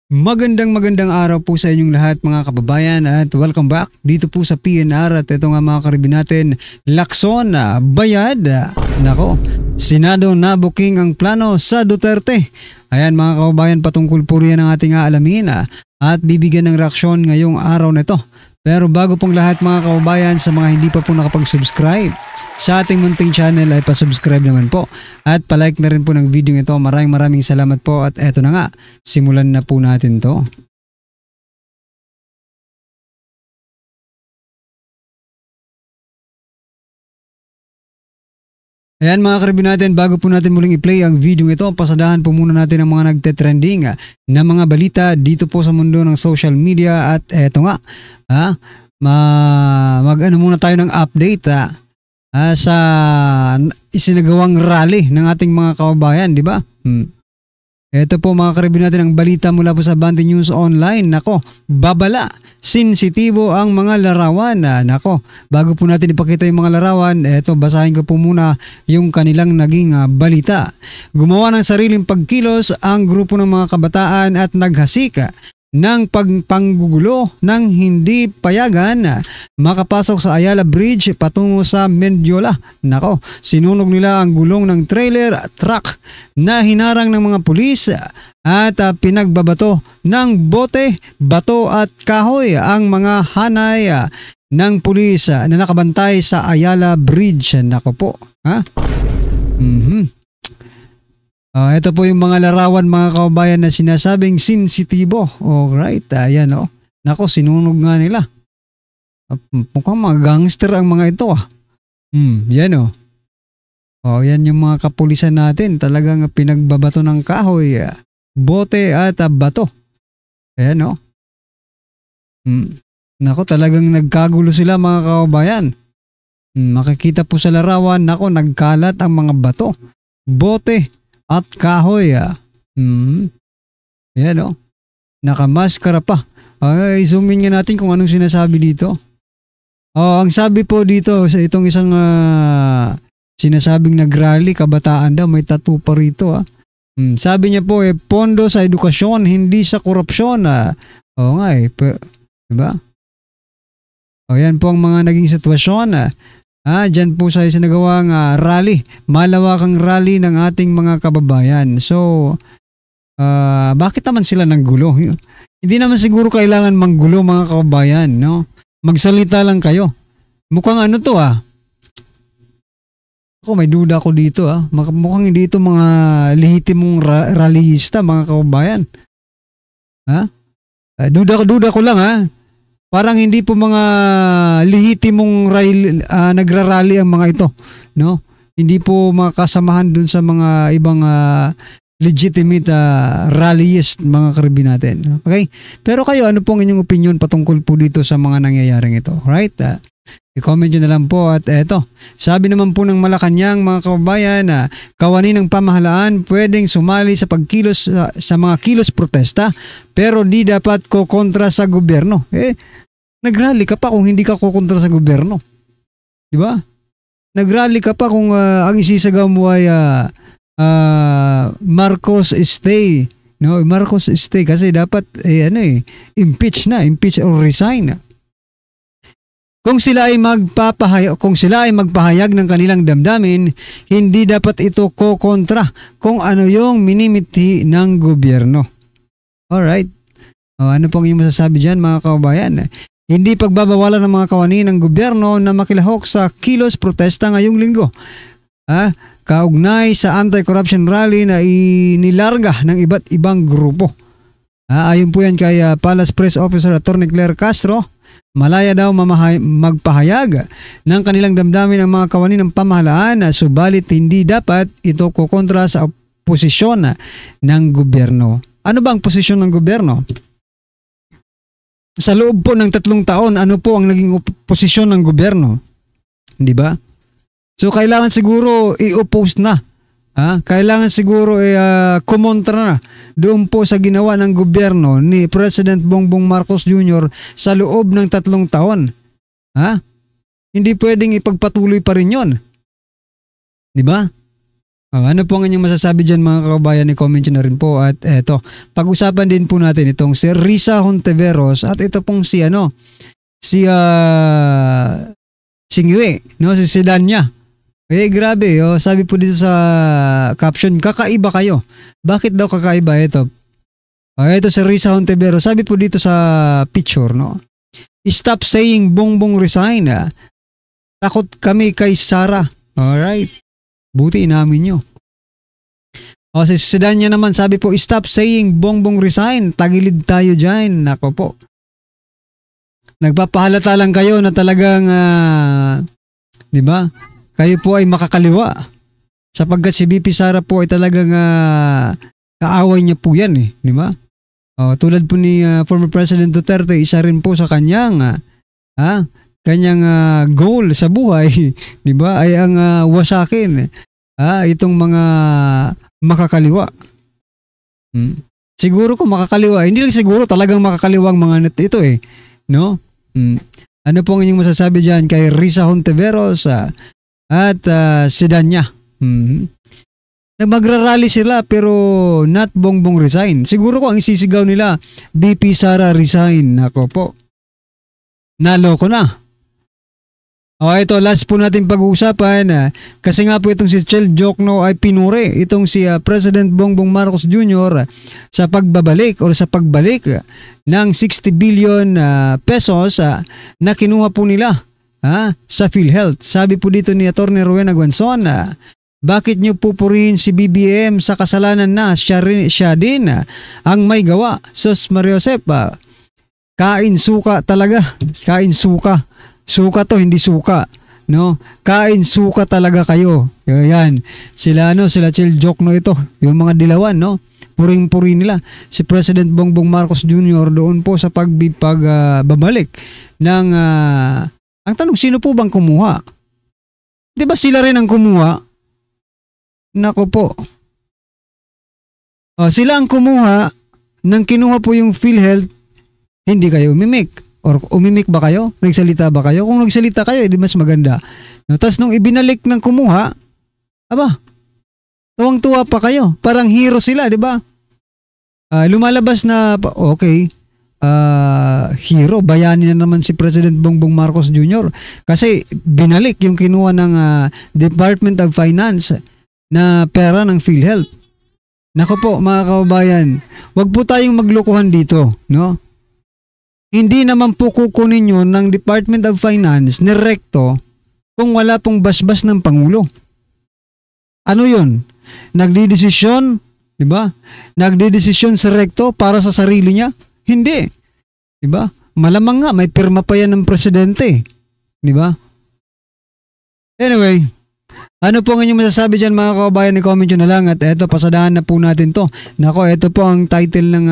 Magandang araw po sa inyong lahat mga kababayan at welcome back dito po sa PNR at ito nga mga karibin natin, Lacson, Bayad. Nako, Senado na booking ang plano sa Duterte. Ayan mga kababayan, patungkol po riyan ang ating aalamin at bibigyan ng reaksyon ngayong araw na ito. Pero bago pong lahat mga kababayan, sa mga hindi pa po nakapag-subscribe sa ating munting channel ay pa-subscribe naman po at palike na rin po ng video ito. Maraming salamat po at eto na nga, simulan na po natin to. Ayan mga karibin natin, bago po natin muling i-play ang video ito, pasadahan po muna natin ang mga nagte-trending na mga balita dito po sa mundo ng social media at eto nga, mag-ano muna tayo ng update sa isinagawang rally ng ating mga kababayan, di ba? Ito po mga karibin natin ang balita mula po sa Bante News Online. Nako, babala, sensitibo ang mga larawan. Nako, bago po natin ipakita yung mga larawan, eto basahin ko po muna yung kanilang naging balita. Gumawa ng sariling pagkilos ang grupo ng mga kabataan at naghasik ng panggugulo ng hindi payagan makapasok sa Ayala Bridge patungo sa Mendiola. Nako, sinunog nila ang gulong ng trailer truck na hinarang ng mga pulis at pinagbabato ng bote, bato at kahoy ang mga hanay ng pulis na nakabantay sa Ayala Bridge. Nako po. Ito po yung mga larawan mga kababayan na sinasabing sensitibo. Alright, ayan o. Nako, sinunog nga nila. Mukhang mga gangster ang mga ito yan o. Yan yung mga kapulisan natin. Talagang pinagbabato ng kahoy, bote at bato. Ayan o. Nako, talagang nagkagulo sila mga kababayan. Makikita po sa larawan, nako, nagkalat ang mga bato, bote at kahoy. Yan o. Nakamaskara pa. Zoom in nga natin kung anong sinasabi dito. Ang sabi po dito sa itong isang sinasabing nagrally, kabataan daw, may tattoo pa rito. Sabi niya po, pondo sa edukasyon, hindi sa korupsyon. Oo nga diba? Yan po ang mga naging sitwasyon. Dyan po sa isinagawang rally, malawakang rally ng ating mga kababayan. So, bakit naman sila nanggulo? Hindi naman siguro kailangan manggulo mga kababayan, no? Magsalita lang kayo. Mukhang ano to Ako may duda ko dito Mukhang hindi ito mga lehitimong rallyista mga kababayan. Duda ko lang Parang hindi po mga lehitimong nagrarally ang mga ito, no? Hindi po makasamahan dun sa mga ibang legitimate rallyist mga karibin natin. Okay? Pero kayo, ano pong inyong opinion patungkol po dito sa mga nangyayaring ito? Right? I-comment nyo na lang po at eto. Sabi naman po ng Malacanang mga kababayan na kawani ng pamahalaan pwedeng sumali sa pagkilos sa mga kilos protesta pero di dapat kokontra sa gobyerno. Nagrally ka pa kung hindi ka kokontra sa gobyerno. Di ba? Nagrally ka pa kung ang isisagaw mo ay Marcos stay. No, Marcos stay kasi dapat impeach or resign. Kung sila ay magpahayag ng kanilang damdamin, hindi dapat ito kokontra kung ano yung minimithi ng gobyerno. Alright. Ano pong yung masasabi dyan mga kababayan? Hindi pagbabawalan ng mga kawani ng gobyerno na makilahok sa kilos protesta ngayong linggo. Kaugnay sa anti-corruption rally na inilarga ng iba't ibang grupo. Ayon po yan kay Palace Press Officer Atty. Claire Castro, malaya daw magpahayag ng kanilang damdamin ang mga kawani ng pamahalaan subalit hindi dapat ito kukontra sa posisyon ng gobyerno. Ano ba ang posisyon ng gobyerno? Sa loob po ng 3 taon, ano po ang naging posisyon ng gobyerno? Di ba? So, kailangan siguro i-oppose na. Kailangan siguro kumontra na doon po sa ginawa ng gobyerno ni President Bongbong Marcos Jr. sa loob ng 3 taon. Hindi pwedeng ipagpatuloy pa rin yon. Di ba? Ano po ang inyong masasabi dyan mga kababayan? I-comment nyo na rin po. At eto, pag-usapan din po natin itong si Risa Hontiveros at ito pong si Singwe, no? Si Sedanya. Grabe, sabi po dito sa caption, kakaiba kayo. Bakit daw kakaiba ito? Ito si Risa Hontiveros. Sabi po dito sa picture, no? Stop saying Bongbong resign. Takot kami kay Sara. Alright. Buti inamin nyo. Si Sedanya naman sabi po, stop saying Bongbong resign. Tagilid tayo dyan. Nako po. Nagpapahalata lang kayo na talagang, di ba? Kayo po ay makakaliwa. Sapagkat si BP Sara po ay talagang kaaway niya po yan eh. Di ba? Tulad po ni former President Duterte, isa rin po sa kanyang goal sa buhay, di ba, ay ang wasakin itong mga makakaliwa. Siguro kung makakaliwa, hindi lang siguro, talagang makakaliwa ang mga ito eh, no? Ano po ang inyong masasabi dyan kay Risa Hontiveros at Sedanya? Magrarally sila pero not Bongbong resign. Siguro ko ang isisigaw nila, BP Sara resign. Ako po. Naloko na. Ito, last po natin pag-uusapan. Kasi nga po itong si Chel Jokno ay pinuri itong si President Bongbong Marcos Jr. sa pagbabalik o sa pagbalik ng 60 billion pesos na kinuha po nila sa PhilHealth. Sabi po dito ni Atty. Rowena Guanzon, bakit niyo pupurihin si BBM sa kasalanan na siya din ang may gawa? Sus Maria Josep, kain suka talaga. Kain suka. Suka to, hindi suka. No? Kain suka talaga kayo. Yan. Sila Chel Jokno ito. Yung mga dilawan, no? Puring-puri nila. Si President Bongbong Marcos Jr. doon po sa pagbabalik ng ang tanong, sino po bang kumuha? Di ba sila rin ang kumuha? Nako po. Sila ang kumuha nang kinuha po yung PhilHealth, hindi kayo umimik. Or umimik ba kayo? Nagsalita ba kayo? Kung nagsalita kayo, edi mas maganda. Tapos nung ibinalik ng kumuha, tuwang-tuwa pa kayo. Parang hero sila, di ba? Lumalabas na, okay, hero, bayani na naman si President Bongbong Marcos Jr. Kasi binalik yung kinuha ng Department of Finance na pera ng PhilHealth. Nako po mga kababayan, wag po tayong maglokohan dito, no? Hindi naman po kukunin yun ng Department of Finance ni Recto kung wala pong basbas ng Pangulo. Ano yun? Nagdidesisyon, di ba? Nagdidesisyon si Recto para sa sarili niya? Hindi. Di ba? Malamang nga, may pirma pa yan ng presidente. Di ba? Anyway, ano po ang inyong masasabi dyan mga kababayan? I-comment nyo na lang at eto, pasadahan na po natin to. Nako, eto po ang title ng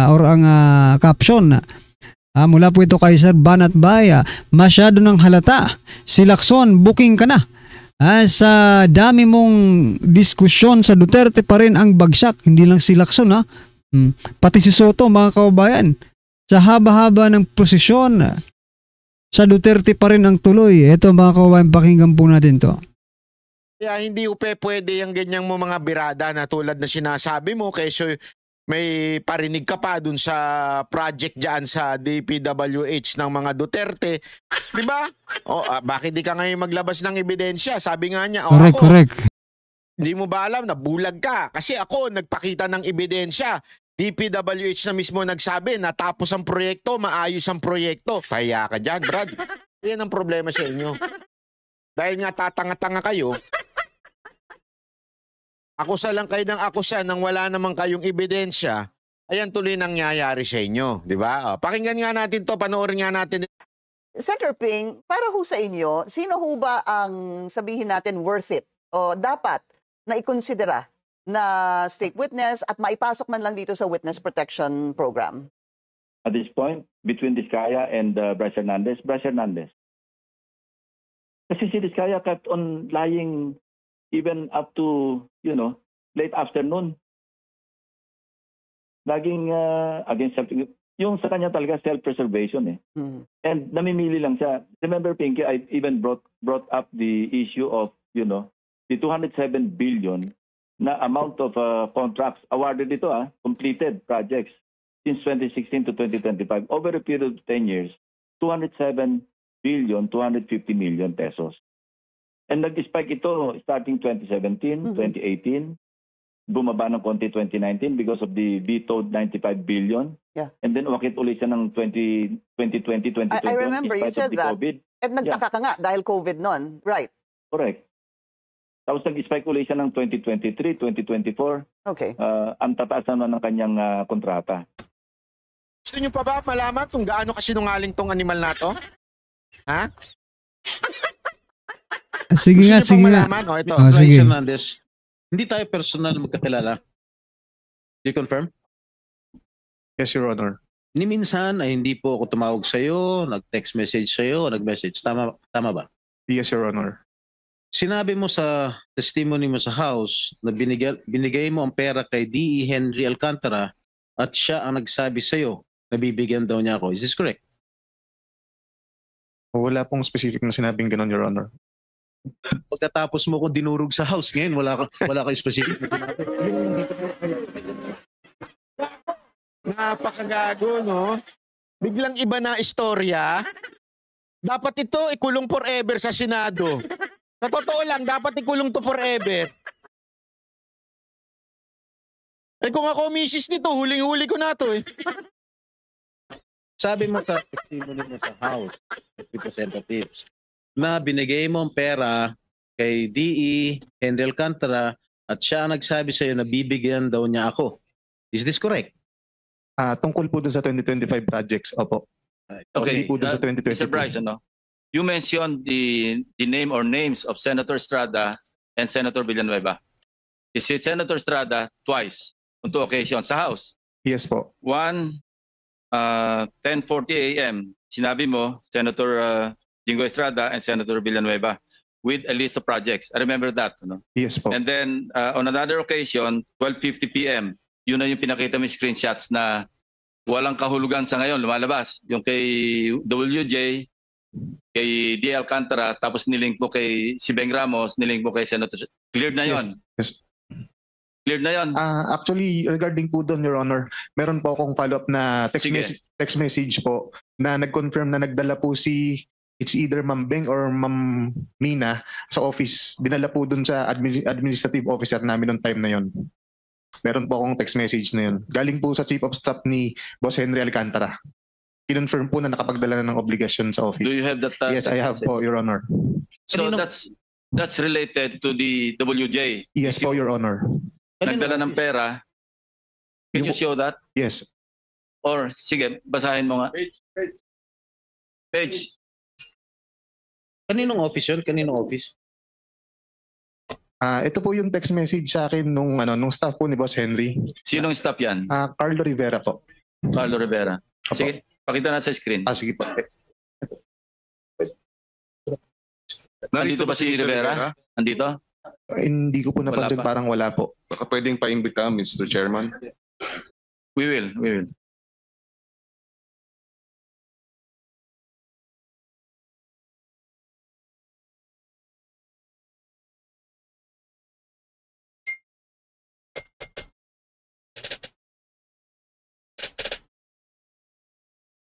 or ang caption. Mula po ito kay Sir Banat Baya. Masyado ng halata. Si Lacson, booking ka na. Sa dami mong diskusyon sa Duterte pa rin ang bagsak. Hindi lang si Lacson pati si Soto mga kababayan. Sa haba-haba ng prosesyon sa Duterte pa rin ang tuloy. Ito mga kababayan, pakinggan po natin to. Kaya hindi pwede yung ganyang mo mga birada na tulad na sinasabi mo kesyo may parinig ka pa dun sa project dyan sa DPWH ng mga Duterte. Di ba? Bakit di ka ngayon maglabas ng ebidensya? Sabi nga niya, correct. Hindi mo ba alam na bulag ka? Kasi ako nagpakita ng ebidensya. DPWH na mismo nagsabi na tapos ang proyekto, maayos ang proyekto. Kaya ka dyan, Brad. Yan ang problema sa inyo. Dahil nga tatanga-tanga kayo, akusa lang kayo ng akusa nang wala naman kayong ebidensya, ayan tuloy nangyayari sa inyo, di ba? Pakinggan nga natin to, panoorin nga natin. Senator Ping, para ho sa inyo, sino ho ba ang sabihin natin worth it o dapat na ikonsidera na state witness at maipasok man lang dito sa Witness Protection Program? At this point, between Diskaya and Bryce Hernandez. Kasi si Diskaya kept on lying even up to, late afternoon. Laging against yung sa kanya talaga self-preservation eh. And namimili lang siya. Remember, Pinky, I even brought up the issue of, the 207 billion na amount of contracts awarded ito, completed projects since 2016 to 2025, over a period of 10 years, 207 billion, 250 million pesos. And nag-spike ito starting 2017, 2018, bumaba ng konti 2019 because of the vetoed 95 billion. Yeah. And then umakit ulit siya ng 2020, 2021 I remember in you spite of said the that. COVID. At nagtaka ka nga dahil COVID nun. Right. Correct. Tapos nag-spike ulit siya ng 2023, 2024. Okay. Ang tataas naman ng kanyang kontrata. Gusto nyo pa ba malaman kung gaano kasinungaling tong animal na to? Ha? Sige Gusto nga, nyo pang sige nga. malaman? O, ito. Oh, sige. Hernandez, hindi tayo personal magkakilala. Do you confirm? Yes, Your Honor. Ni minsan ay hindi po ako tumawag sa iyo, nag-text message sa iyo, nag-message. Tama ba? Yes, Your Honor. Sinabi mo sa testimony mo sa house na binigay mo ang pera kay D.E. Henry Alcantara at siya ang nagsabi sa iyo na bibigyan daw niya ako. Is this correct? Wala pong specific na sinabing ganun, Your Honor. Pagkatapos mo ko dinurog sa house ngayon, wala ka specific na sinabi. Napakagago, no? Biglang iba na istorya. Dapat ito ikulong forever sa Senado. Sa totoo lang, dapat ikulong to forever. Eh kung ako misis nito, huling-huli ko na to eh. Sabi mo sa testimony mo sa house, representatives, na binigay mo ang pera kay D.E. Henry Alcantara at siya ang nagsabi sa iyo na bibigyan daw niya ako. Is this correct? Tungkol po dun sa 2025 projects, opo. Okay, Hindi po dun sa 2022. Mr. Bryce, you mentioned the name or names of Senator Estrada and Senator Villanueva. You said Senator Estrada twice on two occasions sa House. Yes po. One, 10:40 a.m. Sinabi mo, Senator Jingo Estrada and Senator Villanueva with a list of projects. I remember that. Yes po. And then on another occasion, 12:50 p.m., yun na yung pinakita mo yung screenshots na walang kahulugan sa ngayon, lumalabas. Yung kay WJ, kay D. Alcantara, tapos nilink mo kay si Beng Ramos, nilink mo kay Senator. Cleared na yon. Yes. Cleared na yon. Actually, regarding po doon, Your Honor, meron po akong follow-up na text message po na nag-confirm na nagdala po it's either Ma'am Beng or Ma'am Mina sa office. Dinala po doon sa administrative officer namin noong time na yon. Meron po akong text message na yun. Galing po sa Chief of Staff ni Boss Henry Alcantara. Kinonfirm po na nakapagdala na ng obligasyon sa office. Do you have that? Yes, I have po, Your Honor. So that's related to the WJ. Yes po, Your Honor. Nagdala ng pera. Can you show that? Yes. Or sige, basahin mo nga. Page. Kaninong office yun? Kaninong office? Ito po yung text message sa akin nung staff po ni Boss Henry. Sinong staff yan? Carlo Rivera po. Carlo Rivera. Opo. Sige, pakita na sa screen. Sige po. Nandito ba si Rivera? Nandito? Hindi ko po napansin, Wala pa. parang wala po. Baka pwedeng paimbita, Mr. Chairman. We will.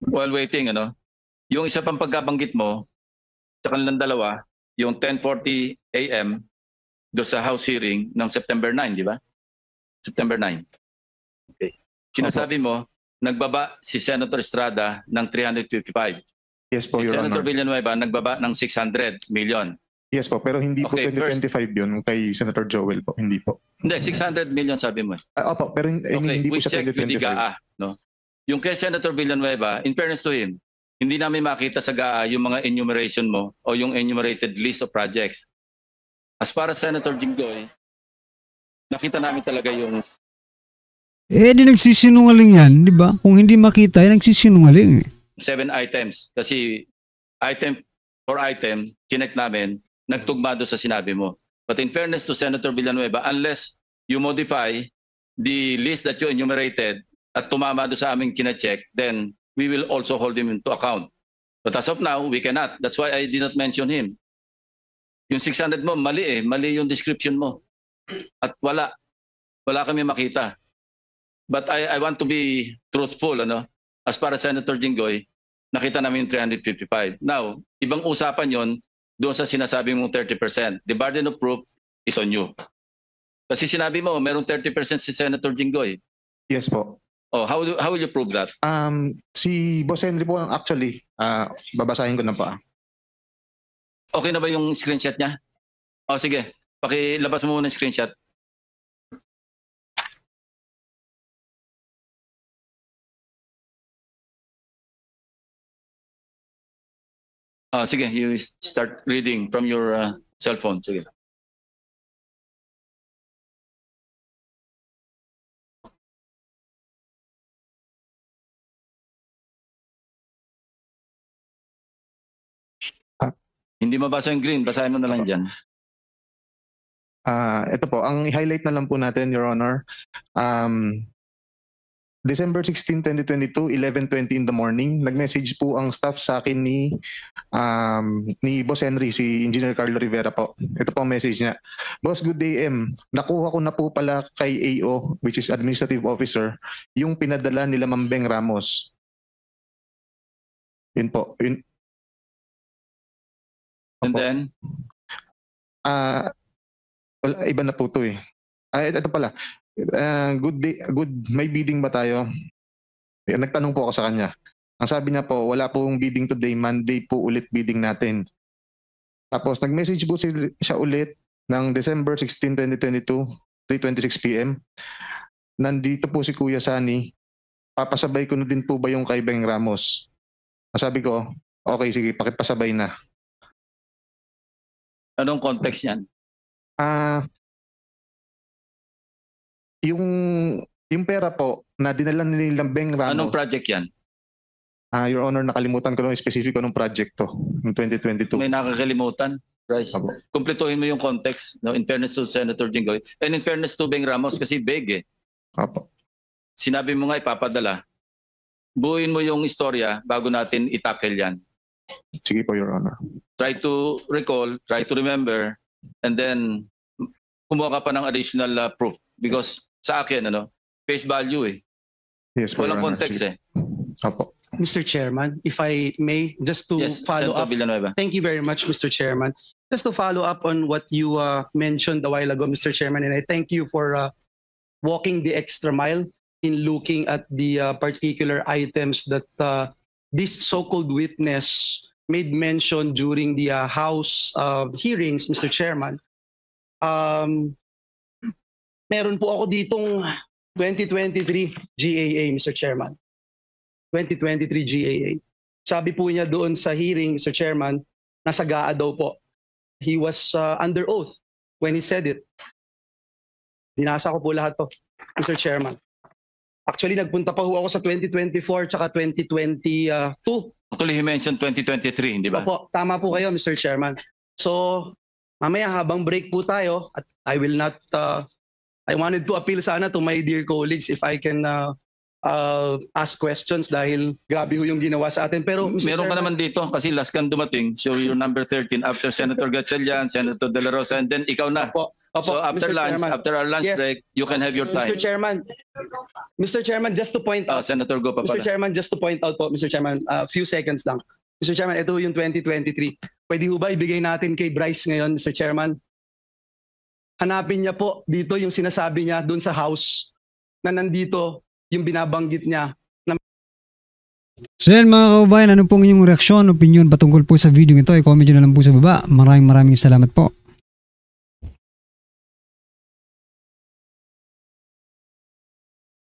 While waiting, yung isa pang pagkabanggit mo, sa kanilang dalawa, yung 10:40 a.m. do sa House hearing ng September 9, di ba? September 9. Okay. Sinasabi mo, nagbaba si Senator Estrada ng 355. Yes po, Si Your Senator Honor. Villanueva nagbaba ng 600 million. Yes po, pero hindi po Okay, 2025 yun kay Senator Joel po. Hindi po. Hindi, 600 million sabi mo. Opo, pero Okay, hindi po we siya check with the 2025. GAA. No? Yung kay Senator Villanueva, in fairness to him, hindi namin makita sa GAA yung mga enumeration mo o yung enumerated list of projects. As far as Senator Jinggoy, nakita namin talaga yung Di nagsisinungaling yan, di ba? Kung hindi makita, nagsisinungaling. 7 items. Kasi item for item, chinek namin, nagtugma doon sa sinabi mo. But in fairness to Senator Villanueva, unless you modify the list that you enumerated at tumama doon sa aming chinecheck, then we will also hold him into account. But as of now, we cannot. That's why I did not mention him. Yung 600 mo, mali eh. Mali yung description mo. At wala kami makita. But I want to be truthful, ano? As para Senator Jinggoy, nakita namin 355. Now, ibang usapan yon doon sa sinasabi mong 30%. The burden of proof is on you. Kasi sinabi mo, merong 30% si Senator Jinggoy. Yes po. Oh, how will you prove that? Si Boss Henry po actually, babasahin ko na po. Okay na ba yung screenshot niya? Oh, sige. Pakilabas mo muna yung screenshot. Sige, you start reading from your cell phone. Sige. Hindi mabasa yung green, basahin mo na lang dyan. Ito po, ang highlight na lang po natin, Your Honor. December 16, 2022, 11:20 in the morning, nag-message po ang staff sa akin ni Boss Henry, si Engineer Carlo Rivera po. Ito po ang message niya. Boss, good day, M. Nakuha ko na po pala kay AO, which is Administrative Officer, yung pinadala nila Ma'am Beng Ramos. Yun po. Yun. And then? Iba na po ito eh. Ito pala. Good day, may bidding ba tayo? Nagtanong po ako sa kanya. Ang sabi niya po, wala pong bidding today, Monday po ulit bidding natin. Tapos nag-message po siya ulit ng December 16, 2022, 3:26 PM. Nandito po si Kuya Sani. Papasabay ko na din po ba yung kay Beng Ramos? Sabi ko, okay, sige, pakipasabay na. Anong context yan? Yung pera po na dinala nila Beng Ramos. Anong project yan? Your Honor, nakalimutan ko lang yung specific anong project to, ng 2022. May nakakalimutan. Bryce, Apo. kumpletuhin mo yung context, no? In fairness to Senator Jinggoy. And in fairness to Beng Ramos, kasi big eh. Apo. Sinabi mo nga ipapadala. Buuin mo yung istorya bago natin itackle yan. Sige po, Your Honor. Try to recall, try to remember, and then kumuha ka pa ng additional proof. Because sa akin, face value eh. Yes po, Walang Your Honor. context Sige. eh. Apo. Mr. Chairman, if I may, just to Yes, follow Senator up. Villanueva. Thank you very much, Mr. Chairman. Just to follow up on what you mentioned a while ago, Mr. Chairman, and I thank you for walking the extra mile in looking at the particular items that this so-called witness made mention during the House hearings, Mr. Chairman. Meron po ako ditong 2023 GAA, Mr. Chairman. 2023 GAA. Sabi po niya doon sa hearing, Mr. Chairman, nasa GAA daw po. He was under oath when he said it. Binasa ko po lahat to, Mr. Chairman. Actually, nagpunta pa ho ako sa 2024 tsaka 2022. Actually, he mentioned 2023, hindi ba? Opo, tama po kayo, Mr. Chairman. So, mamaya habang break po tayo, at I will not, I wanted to appeal sana to my dear colleagues if I can ask questions dahil grabe ho yung ginawa sa atin. Pero, Mr. Meron ka Chairman, naman dito kasi last kang dumating. So you're number 13 after Senator Gatchalian, Senator De La Rosa, and then ikaw na. Opo, So after Mr. lunch, Chairman. after our lunch Yes. break, you can have your time. Mr. Chairman, just to point out, Senator, go pa Mr. pala. Chairman, just to point out po, Mr. Chairman, a few seconds lang. Mr. Chairman, ito yung 2023. Pwede ho ba ibigay natin kay Bryce ngayon, Mr. Chairman? Hanapin niya po dito yung sinasabi niya doon sa House na nandito yung binabanggit niya. So yan mga kababayan, ano pong inyong reaksyon, opinion patungkol po sa video ito? I-comment nyo na lang po sa baba. Maraming salamat po.